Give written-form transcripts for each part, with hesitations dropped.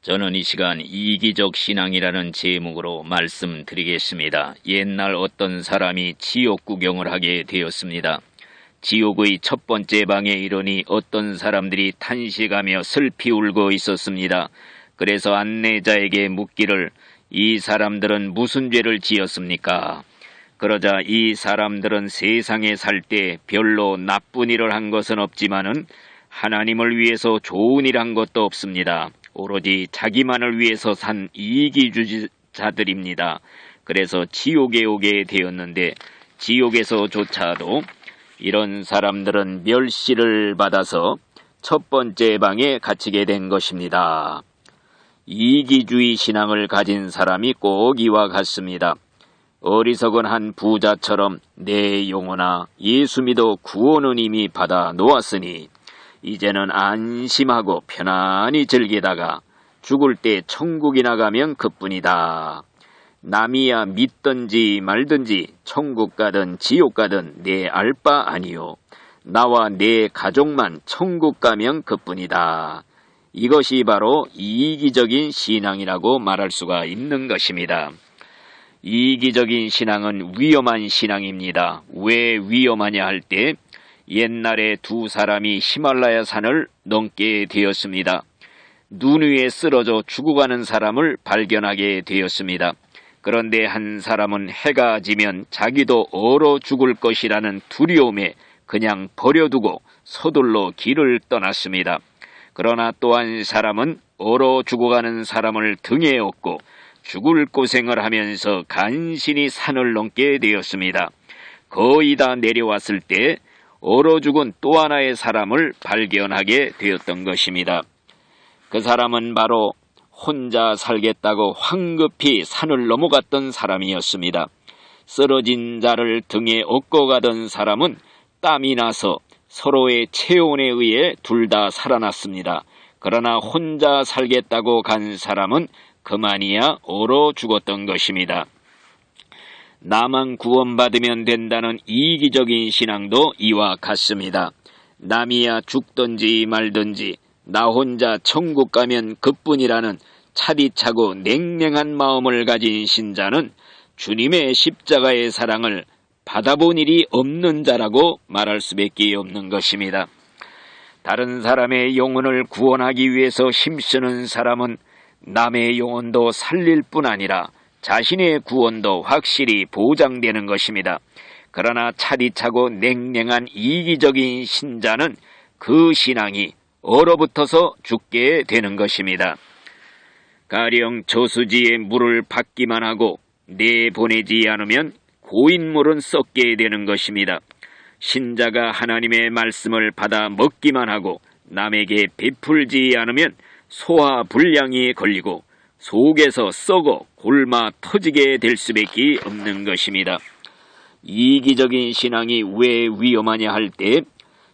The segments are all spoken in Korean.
저는 이 시간 이기적 신앙이라는 제목으로 말씀드리겠습니다. 옛날 어떤 사람이 지옥 구경을 하게 되었습니다. 지옥의 첫 번째 방에 이르니 어떤 사람들이 탄식하며 슬피 울고 있었습니다. 그래서 안내자에게 묻기를 이 사람들은 무슨 죄를 지었습니까? 그러자 이 사람들은 세상에 살 때 별로 나쁜 일을 한 것은 없지만은 하나님을 위해서 좋은 일 한 것도 없습니다. 오로지 자기만을 위해서 산 이기주의자들입니다. 그래서 지옥에 오게 되었는데 지옥에서조차도 이런 사람들은 멸시를 받아서 첫 번째 방에 갇히게 된 것입니다. 이기주의 신앙을 가진 사람이 꼭 이와 같습니다. 어리석은 한 부자처럼 내 영혼아 예수 믿어 구원은 이미 받아 놓았으니 이제는 안심하고 편안히 즐기다가 죽을 때 천국이나 가면 그뿐이다. 남이야 믿든지 말든지 천국 가든 지옥 가든 내 알 바 아니요. 나와 내 가족만 천국 가면 그뿐이다. 이것이 바로 이기적인 신앙이라고 말할 수가 있는 것입니다. 이기적인 신앙은 위험한 신앙입니다. 왜 위험하냐 할 때 옛날에 두 사람이 히말라야 산을 넘게 되었습니다. 눈 위에 쓰러져 죽어가는 사람을 발견하게 되었습니다. 그런데 한 사람은 해가 지면 자기도 얼어 죽을 것이라는 두려움에 그냥 버려두고 서둘러 길을 떠났습니다. 그러나 또 한 사람은 얼어 죽어가는 사람을 등에 업고 죽을 고생을 하면서 간신히 산을 넘게 되었습니다. 거의 다 내려왔을 때 얼어 죽은 또 하나의 사람을 발견하게 되었던 것입니다. 그 사람은 바로 혼자 살겠다고 황급히 산을 넘어갔던 사람이었습니다. 쓰러진 자를 등에 업고 가던 사람은 땀이 나서 서로의 체온에 의해 둘 다 살아났습니다. 그러나 혼자 살겠다고 간 사람은 그만이야 얼어 죽었던 것입니다. 나만 구원받으면 된다는 이기적인 신앙도 이와 같습니다. 남이야 죽든지 말든지 나 혼자 천국 가면 그뿐이라는 차디차고 냉랭한 마음을 가진 신자는 주님의 십자가의 사랑을 받아본 일이 없는 자라고 말할 수밖에 없는 것입니다. 다른 사람의 영혼을 구원하기 위해서 힘쓰는 사람은 남의 영혼도 살릴 뿐 아니라 자신의 구원도 확실히 보장되는 것입니다. 그러나 차디차고 냉랭한 이기적인 신자는 그 신앙이 얼어붙어서 죽게 되는 것입니다. 가령 저수지에 물을 받기만 하고 내보내지 않으면 고인물은 썩게 되는 것입니다. 신자가 하나님의 말씀을 받아 먹기만 하고 남에게 베풀지 않으면 소화불량이 걸리고 속에서 썩어 골마 터지게 될 수밖에 없는 것입니다. 이기적인 신앙이 왜 위험하냐 할 때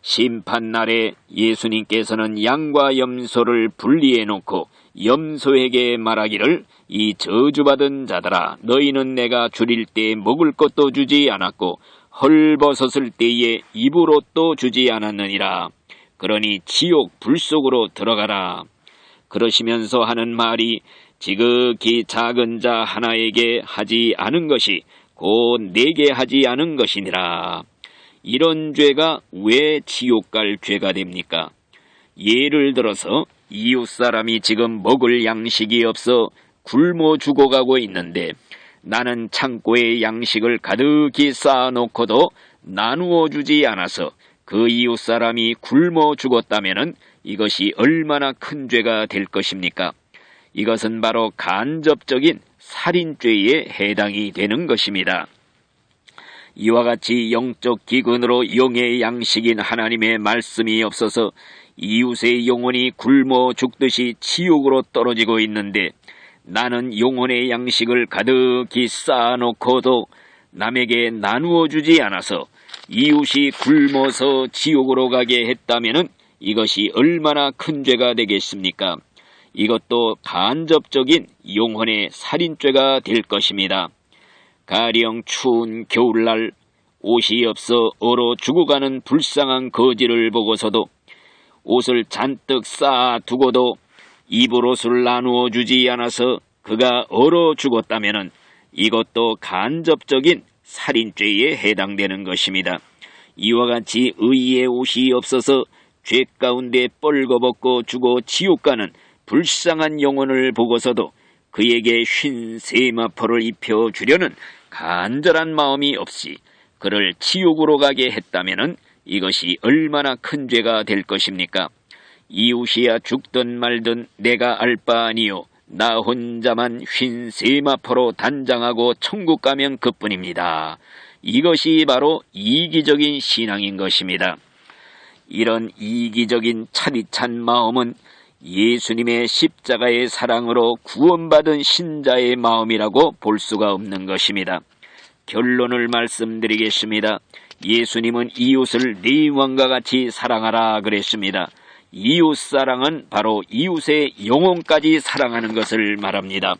심판날에 예수님께서는 양과 염소를 분리해 놓고 염소에게 말하기를 이 저주받은 자들아 너희는 내가 줄일 때 먹을 것도 주지 않았고 헐벗었을 때에 입을 옷도 주지 않았느니라. 그러니 지옥 불 속으로 들어가라. 그러시면서 하는 말이 지극히 작은 자 하나에게 하지 않은 것이 곧 내게 하지 않은 것이니라. 이런 죄가 왜 지옥 갈 죄가 됩니까? 예를 들어서 이웃 사람이 지금 먹을 양식이 없어 굶어 죽어가고 있는데 나는 창고에 양식을 가득히 쌓아놓고도 나누어 주지 않아서 그 이웃 사람이 굶어 죽었다면 이것이 얼마나 큰 죄가 될 것입니까? 이것은 바로 간접적인 살인죄에 해당이 되는 것입니다. 이와 같이 영적 기근으로 영의 양식인 하나님의 말씀이 없어서 이웃의 영혼이 굶어 죽듯이 지옥으로 떨어지고 있는데 나는 영혼의 양식을 가득히 쌓아놓고도 남에게 나누어 주지 않아서 이웃이 굶어서 지옥으로 가게 했다면 이것이 얼마나 큰 죄가 되겠습니까? 이것도 간접적인 영혼의 살인죄가 될 것입니다. 가령 추운 겨울날 옷이 없어 얼어 죽어가는 불쌍한 거지를 보고서도 옷을 잔뜩 쌓아두고도 입으로술 나누어 주지 않아서 그가 얼어 죽었다면 이것도 간접적인 살인죄에 해당되는 것입니다. 이와 같이 의의 옷이 없어서 죄 가운데 뻘거벗고 죽어 지옥 가는 불쌍한 영혼을 보고서도 그에게 쉰 세마포를 입혀주려는 간절한 마음이 없이 그를 지옥으로 가게 했다면 이것이 얼마나 큰 죄가 될 것입니까? 이웃이야 죽든 말든 내가 알 바 아니요 나 혼자만 쉰 세마포로 단장하고 천국 가면 그뿐입니다. 이것이 바로 이기적인 신앙인 것입니다. 이런 이기적인 차디찬 마음은 예수님의 십자가의 사랑으로 구원받은 신자의 마음이라고 볼 수가 없는 것입니다. 결론을 말씀드리겠습니다. 예수님은 이웃을 네 왕과 같이 사랑하라 그랬습니다. 이웃 사랑은 바로 이웃의 영혼까지 사랑하는 것을 말합니다.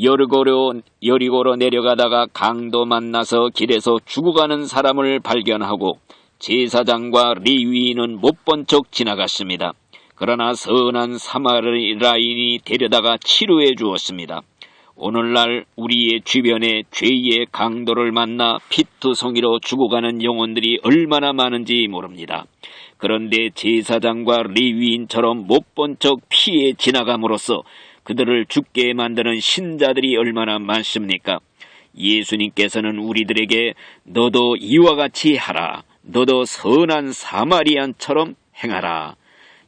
여리고로 내려가다가 강도 만나서 길에서 죽어가는 사람을 발견하고 제사장과 레위인은 못 본 척 지나갔습니다. 그러나 선한 사마리아인이 데려다가 치료해 주었습니다. 오늘날 우리의 주변에 죄의 강도를 만나 피투성이로 죽어가는 영혼들이 얼마나 많은지 모릅니다. 그런데 제사장과 레위인처럼 못 본 척 피해 지나감으로써 그들을 죽게 만드는 신자들이 얼마나 많습니까? 예수님께서는 우리들에게 너도 이와 같이 하라. 너도 선한 사마리안처럼 행하라.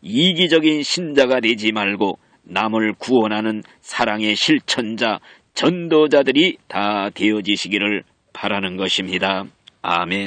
이기적인 신자가 되지 말고 남을 구원하는 사랑의 실천자, 전도자들이 다 되어지시기를 바라는 것입니다. 아멘.